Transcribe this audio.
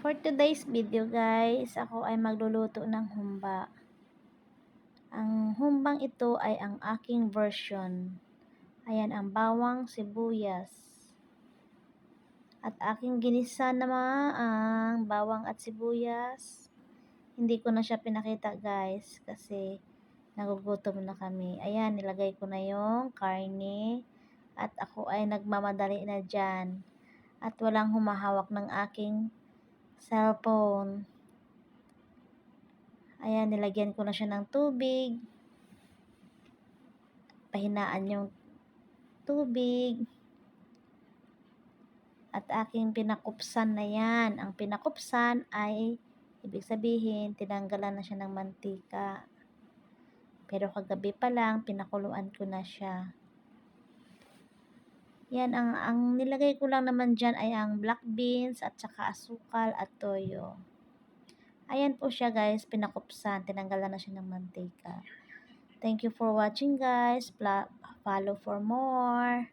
For today's video guys, ako ay magluluto ng humba. Ang humbang ito ay ang aking version. Ayan ang bawang, sibuyas. At aking ginisa naman ang bawang at sibuyas. Hindi ko na siya pinakita guys kasi nagugutom na kami. Ayan, nilagay ko na yung karne. At ako ay nagmamadali na dyan. At walang humahawak ng aking cellphone. Ayan, nilagyan ko na siya ng tubig. Pahinaan yung tubig. At aking pinakupsan na yan. Ang pinakupsan ay, ibig sabihin, tinanggalan na siya ng mantika. Pero kagabi pa lang, pinakuluan ko na siya. Yan, ang nilagay ko lang naman dyan ay ang black beans at saka asukal at toyo. Ayan po siya guys, pinakupsan, tinanggalan na siya ng mantika. Thank you for watching guys. Follow for more.